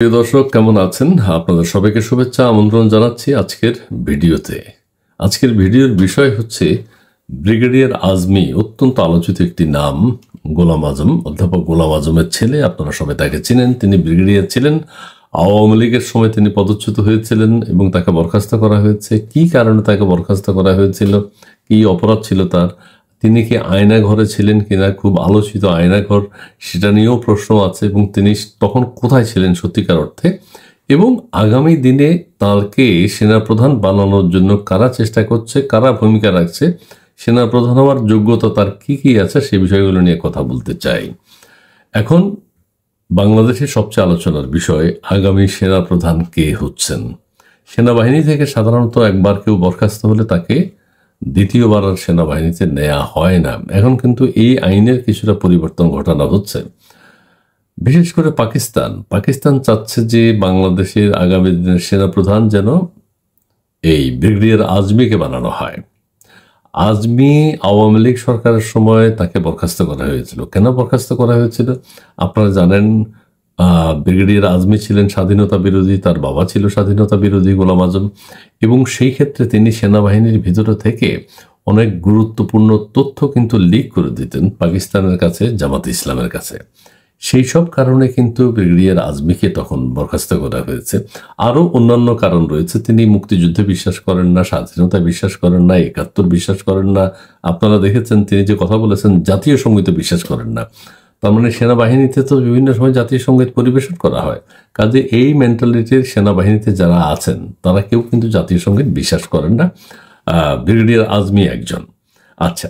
প্রিয় দর্শক, কেমন আছেন? আপনাদের সবাইকে শুভেচ্ছা, আমন্ত্রণ জানাচ্ছি আজকের ভিডিওতে। আজকের ভিডিওর বিষয় হচ্ছে ব্রিগেডিয়ার আজমি, অত্যন্ত আলোচিত একটি নাম। গোলাম আজম, অধ্যাপক গোলাম আজমের ছেলে, আপনারা সবাই তাকে চিনেন। তিনি ব্রিগেডিয়ার ছিলেন। আওয়ামী লীগের সময় তিনি পদচ্যুত হয়েছিলেন এবং তাকে বরখাস্ত করা হয়েছে। কি কারণে তাকে বরখাস্ত করা হয়েছিল, কি অপরাধ ছিল তার, তিনি কি আয়না ঘরে ছিলেন কিনা, খুব আলোচিত আয়নাঘর, সেটা নিয়েও প্রশ্ন আছে। এবং তিনি তখন কোথায় ছিলেন সত্যিকার অর্থে, এবং আগামী দিনে তাকে সেনাপ্রধান বানানোর জন্য কারা চেষ্টা করছে, কারা ভূমিকা রাখছে, সেনাপ্রধান হওয়ার যোগ্যতা তার কি কি আছে, সে বিষয়গুলো নিয়ে কথা বলতে চাই। এখন বাংলাদেশের সবচেয়ে আলোচনার বিষয় আগামী সেনাপ্রধান কে হচ্ছেন। সেনাবাহিনী থেকে সাধারণত একবার কেউ বরখাস্ত হলে তাকে দ্বিতীয়বার আর সেনাবাহিনীতে নেওয়া হয় না। এখন কিন্তু এই আইনের কিছুটা পরিবর্তন ঘটানো হচ্ছে। বিশেষ করে পাকিস্তান চাচ্ছে যে বাংলাদেশের আগামী দিনের সেনাপ্রধান যেন এই ব্রিগেডিয়ার আজমিকে বানানো হয়। আজমি আওয়ামী লীগ সরকারের সময় তাকে বরখাস্ত করা হয়েছিল। কেন বরখাস্ত করা হয়েছিল আপনারা জানেন। ব্রিগেডিয়ার আজমি ছিলেন স্বাধীনতা বিরোধী, তার বাবা ছিল স্বাধীনতা বিরোধী গোলাম আজম, এবং সেই ক্ষেত্রে তিনি সেনাবাহিনীর ভিতরে থেকে অনেক গুরুত্বপূর্ণ তথ্য কিন্তু লিক করে দিতেন পাকিস্তানের কাছে, জামাতে ইসলামের কাছে। সেই সব কারণে কিন্তু ব্রিগেডিয়ার আজমিকে তখন বরখাস্ত করা হয়েছে। আরও অন্যান্য কারণ রয়েছে। তিনি মুক্তিযুদ্ধে বিশ্বাস করেন না, স্বাধীনতায় বিশ্বাস করেন না, ৭১ বিশ্বাস করেন না। আপনারা দেখেছেন তিনি যে কথা বলেছেন, জাতীয় সঙ্গীতে বিশ্বাস করেন না। তার মানে সেনাবাহিনীতে তো বিভিন্ন সময় জাতীয় সঙ্গীত পরিবেশন করা হয়। কাজে এই মেন্টালিটির সেনাবাহিনীতে যারা আছেন তারা কেউ কিন্তু জাতীয় সঙ্গীত বিশ্বাস করেন না। ব্রিগেডিয়ার আজমি একজন। আচ্ছা,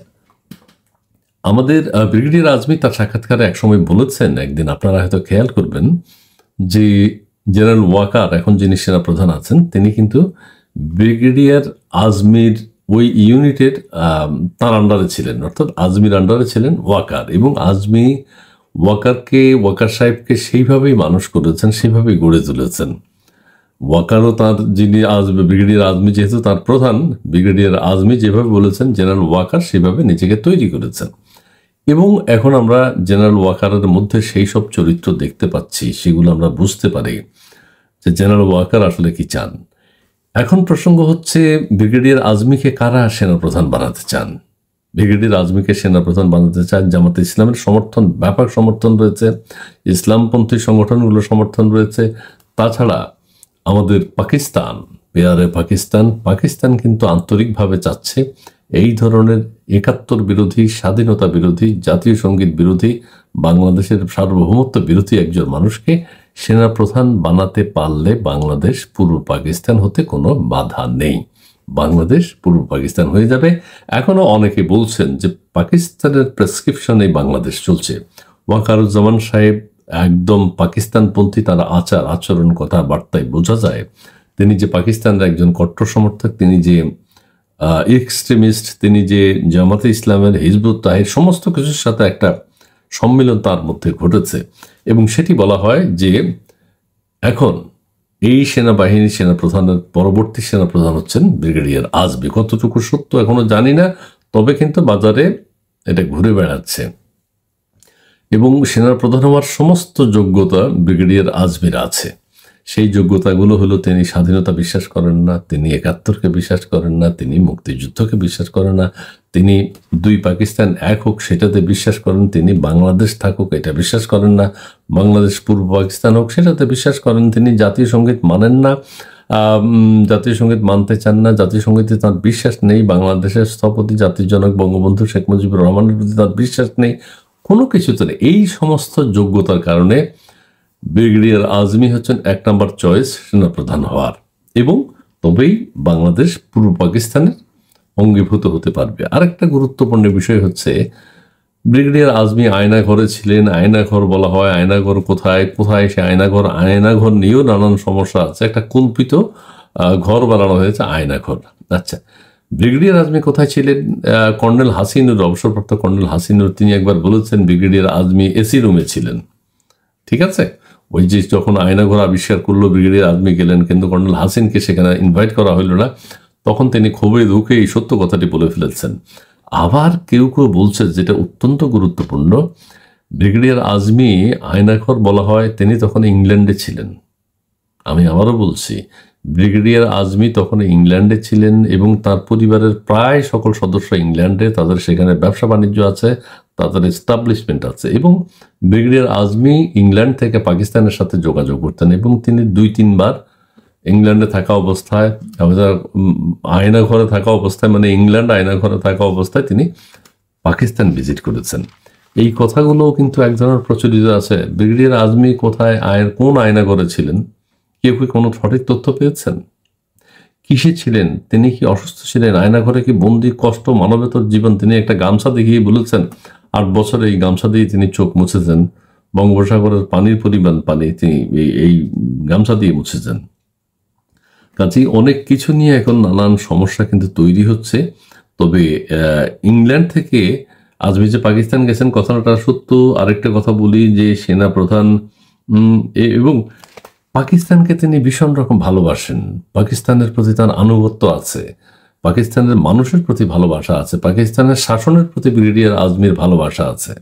আমাদের ব্রিগেডিয়ার আজমি তার সাক্ষাৎকারে একসময় বলেছেন, একদিন আপনারা হয়তো খেয়াল করবেন, যে জেনারেল ওয়াকার, এখন যিনি সেনাপ্রধান আছেন, তিনি কিন্তু ব্রিগেডিয়ার আজমির ওই ইউনিটের তার আন্ডারে ছিলেন, অর্থাৎ আজমির আন্ডারে ছিলেন ওয়াকার। এবং আজমি ওয়াকার সাহেবকে সেইভাবেই মানুষ করেছেন, সেইভাবেই গড়ে তুলেছেন। ওয়াকারও তার, যিনি ব্রিগেডিয়ার আজমি যেহেতু তার প্রধান, ব্রিগেডিয়ার আজমি যেভাবে বলেছেন জেনারেল ওয়াকার সেভাবে নিজেকে তৈরি করেছেন। এবং এখন আমরা জেনারেল ওয়াকারের মধ্যে সেই সব চরিত্র দেখতে পাচ্ছি, সেগুলো আমরা বুঝতে পারি যে জেনারেল ওয়াকার আসলে কি চান। এখন প্রসঙ্গ হচ্ছে ব্রিগেডিয়ার আজমিকে কারা সেনাপ্রধান বানাতে চান। ব্রিগেডিয়ার আজমিকে সেনাপ্রধান বানাতে চান জামাতে ইসলামের সমর্থন, ব্যাপক সমর্থন রয়েছে, ইসলামপন্থী সংগঠনগুলোর সমর্থন রয়েছে। তাছাড়া আমাদের পাকিস্তান, পেয়ারে পাকিস্তান কিন্তু আন্তরিকভাবে চাচ্ছে এই ধরনের ৭১ বিরোধী, স্বাধীনতা বিরোধী, জাতীয় সঙ্গীত বিরোধী, বাংলাদেশের সার্বভৌমত্ব বিরোধী একজন মানুষকে সেনাপ্রধান বানাতে পারলে বাংলাদেশ পূর্ব পাকিস্তান হতে কোনো বাধা নেই। বাংলাদেশ পূর্ব পাকিস্তান হয়ে যাবে। এখনো অনেকে বলছেন যে পাকিস্তানের প্রেসক্রিপশনে বাংলাদেশ চলছে। ওয়াকারুজ্জামান সাহেব একদম পাকিস্তানপন্থী, তার আচার আচরণ, কথাবার্তায় বোঝা যায় তিনি যে পাকিস্তানের একজন কট্টর সমর্থক, তিনি যে এক্সট্রিমিস্ট, তিনি যে জামাতে ইসলামের, হিজবুত তাহির সমস্ত কিছুর সাথে একটা সম্মিলন তার মধ্যে ঘটেছে। এবং সেটি বলা হয় যে এখন এই সেনাবাহিনী সেনাপ্রধানের পরবর্তী সেনাপ্রধান হচ্ছেন ব্রিগেডিয়ার আজমি। কতটুকু সত্য এখনো জানি না, তবে কিন্তু বাজারে এটা ঘুরে বেড়াচ্ছে। এবং সেনাপ্রধান হওয়ার সমস্ত যোগ্যতা ব্রিগেডিয়ার আজমির আছে। সেই যোগ্যতাগুলো হলো, তিনি স্বাধীনতা বিশ্বাস করেন না, তিনি ৭১কে বিশ্বাস করেন না, তিনি মুক্তিযুদ্ধকে বিশ্বাস করেন না, তিনি দুই পাকিস্তান এক হোক সেটাতে বিশ্বাস করেন, তিনি বাংলাদেশ থাকুক এটা বিশ্বাস করেন না, বাংলাদেশ পূর্ব পাকিস্তান হোক সেটাতে বিশ্বাস করেন, তিনি জাতীয় সঙ্গীত মানেন না, জাতীয় সঙ্গীত মানতে চান না, জাতীয় সঙ্গীতে তাঁর বিশ্বাস নেই, বাংলাদেশের স্থপতি জাতির জনক বঙ্গবন্ধু শেখ মুজিবুর রহমানের প্রতি তাঁর বিশ্বাস নেই, কোনো কিছুতে নেই। এই সমস্ত যোগ্যতার কারণে ব্রিগেডিয়ার আজমি হচ্ছেন ১ নম্বর চয়েস সেনাপ্রধান হওয়ার, এবং তবেই বাংলাদেশ পূর্ব পাকিস্তানের অঙ্গীভূত হতে পারবে। আরেকটা গুরুত্বপূর্ণ বিষয় হচ্ছে, ব্রিগেডিয়ার আজমি আয়নাঘরে ছিলেন। আয়নাঘর বলা হয়, আয়নাঘর কোথায় কোথায় সে আয়নাঘর নিয়েও নানান সমস্যা আছে। একটা কল্পিত ঘর বানানো হয়েছে আয়নাঘর। আচ্ছা, ব্রিগেডিয়ার আজমি কোথায় ছিলেন? কর্নেল হাসিনুর, অবসরপ্রাপ্ত কর্নেল হাসিনুর, তিনি একবার বলেছেন ব্রিগেডিয়ার আজমি এসি রুমে ছিলেন। ঠিক আছে, ওই যে যখন আয়নাঘর আবিষ্কার করলো ব্রিগেডিয়ার আজমি গেলেন, কিন্তু কর্নেল হাসিনকে সেখানে ইনভাইট করা হইল না, তখন তিনি ক্ষোভে দুঃখে এই সত্য কথাটি বলে ফেলেছেন। আবার কেউ কেউ বলছে, যেটা অত্যন্ত গুরুত্বপূর্ণ, ব্রিগেডিয়ার আজমি আয়নাঘর বলা হয়, তিনি তখন ইংল্যান্ডে ছিলেন। আমি আবারও বলছি, ব্রিগেডিয়ার আজমি তখন ইংল্যান্ডে ছিলেন এবং তার পরিবারের প্রায় সকল সদস্য ইংল্যান্ডে, তাদের সেখানে ব্যবসা বাণিজ্য আছে, তাদের এস্টাবলিশমেন্ট আছে। এবং ব্রিগেডিয়ার আজমি ইংল্যান্ড থেকে পাকিস্তানের সাথে যোগাযোগ করতেন এবং তিনি 2-3 বার ইংল্যান্ডে থাকা অবস্থায়, আয়না ঘরে থাকা অবস্থায়, মানে ইংল্যান্ড আয়না ঘরে থাকা অবস্থায় তিনি পাকিস্তান ভিজিট করেছেন। এই কথাগুলো কিন্তু এক ধরনের প্রচলিত আছে। ব্রিগেডিয়ার আজমি কোথায়, কোন আয়না ঘরে ছিলেন, কেউ কি কোনো সঠিক তথ্য পেয়েছেন? কিসে ছিলেন তিনি? কি অসুস্থ ছিলেন? আয়না ঘরে কি বন্দি, কষ্ট, মানবেতর জীবন? তিনি একটা গামছা দেখিয়ে বলেছেন 8 বছরে এই গামছা দিয়ে তিনি চোখ মুছেছেন, বঙ্গোপসাগরের পানির পরিমাণ পানি তিনি এই গামছা দিয়ে মুছেছেন। কাজেই অনেক কিছু নিয়ে এখন নানান সমস্যা কিন্তু তৈরি হচ্ছে। তবে ইংল্যান্ড থেকে আজমি যে পাকিস্তান গেছেন কথাটা সত্য। আরেকটা কথা বলি যে সেনা প্রধান এবং পাকিস্তানকে তিনি ভীষণ রকম ভালোবাসেন, পাকিস্তানের প্রতি তার আনুগত্য আছে, পাকিস্তানের মানুষের প্রতি ভালোবাসা আছে, পাকিস্তানের শাসনের প্রতি ব্রিগেডিয়ার আজমির ভালোবাসা আছে।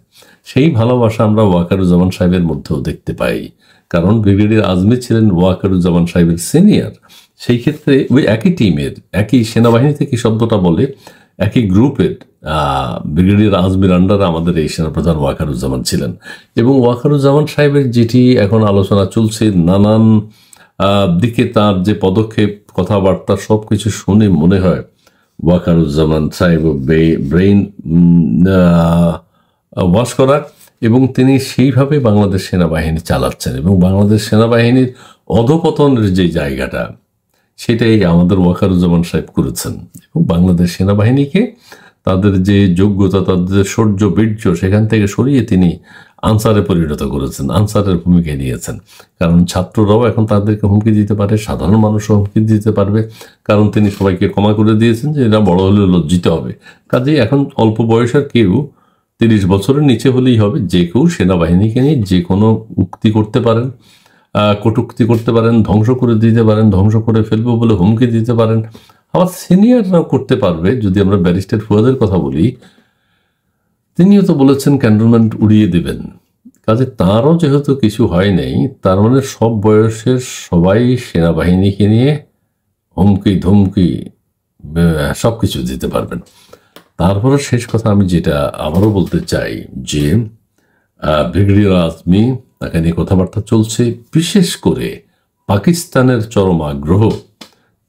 সেই ভালোবাসা আমরা ওয়াকারুজ্জামান সাহেবের মধ্যেও দেখতে পাই, কারণ ব্রিগেডিয়ার আজমি ছিলেন ওয়াকারুজ্জামান সাহেবের সিনিয়র। সেই ক্ষেত্রে ওই একই টিমের, একই সেনাবাহিনী থেকে শব্দটা বলে, একই গ্রুপের ব্রিগেডিয়ার আজমির আন্ডারে আমাদের এই সেনাপ্রধান ওয়াকারুজ্জামান ছিলেন। এবং ওয়াকারুজ্জামান সাহেবের যেটি এখন আলোচনা চলছে, নানান দিকে তার যে পদক্ষেপ, কথাবার্তা সব কিছু শুনে মনে হয় ওয়াকারুজ্জামান সাহেব ব্রেইন ওয়াশ করা, এবং তিনি সেইভাবে বাংলাদেশ সেনাবাহিনী চালাচ্ছেন। এবং বাংলাদেশ সেনাবাহিনীর অধপতনের যে জায়গাটা, সেটাই আমাদের ওয়াকারুজ্জামান সাহেব করেছেন। এবং বাংলাদেশ সেনাবাহিনীকে তাদের যে যোগ্যতা, তাদের শৌর্য বীর্য, সেখান থেকে সরিয়ে তিনি আনসারে পরিণত করেছেন, আনসারের ভূমিকায় নিয়েছেন। কারণ ছাত্ররাও এখন তাদেরকে হুমকি দিতে পারে, সাধারণ মানুষও হুমকি দিতে পারবে, কারণ তিনি সবাইকে ক্ষমা করে দিয়েছেন যে এরা বড় হলে লজ্জিত হবে। কাজেই এখন অল্প বয়সের কেউ, 30 বছরের নিচে হলেই হবে, যে কেউ সেনাবাহিনীকে নিয়ে যে কোনো উক্তি করতে পারেন, কটূক্তি করতে পারেন, ধ্বংস করে দিতে পারেন, ধ্বংস করে ফেলবো বলে হুমকি দিতে পারেন। আবার সিনিয়ররাও করতে পারবে। যদি আমরা ব্যারিস্টার ফুয়াদের কথা বলি, তিনিও তো বলেছেন ক্যান্টনমেন্ট উড়িয়ে দেবেন। কাজে তারও যেহেতু কিছু হয় নাই, তার মানে সব বয়সের সবাই সেনাবাহিনীকে নিয়ে হুমকি ধমকি সব কিছু দিতে পারবেন। তারপরে শেষ কথা আমি যেটা আবারও বলতে চাই যে ব্রিগেডিয়ার আজমি, তাকে নিয়ে কথাবার্তা চলছে। বিশেষ করে পাকিস্তানের চরম আগ্রহ,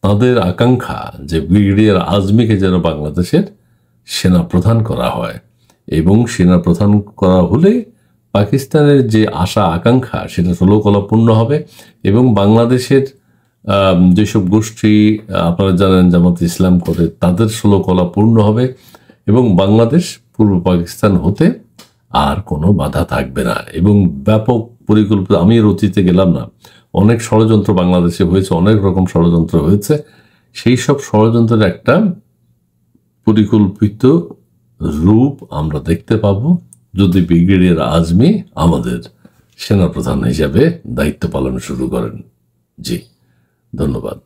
তাদের আকাঙ্ক্ষা যে ব্রিগেডিয়ার আজমিকে যেন বাংলাদেশের সেনাপ্রধান করা হয়, এবং সেনাপ্রধান করা হলে পাকিস্তানের যে আশা আকাঙ্ক্ষা সেটা ষোলকলা পূর্ণ হবে। এবং বাংলাদেশের যেসব গোষ্ঠী আপনারা জানেন জামাত ইসলাম করে, তাদের ষোলকলা পূর্ণ হবে এবং বাংলাদেশ পূর্ব পাকিস্তান হতে আর কোনো বাধা থাকবে না। এবং ব্যাপক পরিকল্পিত, আমি এর অতীতে গেলাম না, অনেক ষড়যন্ত্র বাংলাদেশে হয়েছে, অনেক রকম ষড়যন্ত্র হয়েছে। সেই সব ষড়যন্ত্রের একটা পরিকল্পিত রূপ আমরা দেখতে পাব যদি ব্রিগেডিয়ার আজমি আমাদের সেনাপ্রধান হিসাবে দায়িত্ব পালন শুরু করেন। জি, ধন্যবাদ।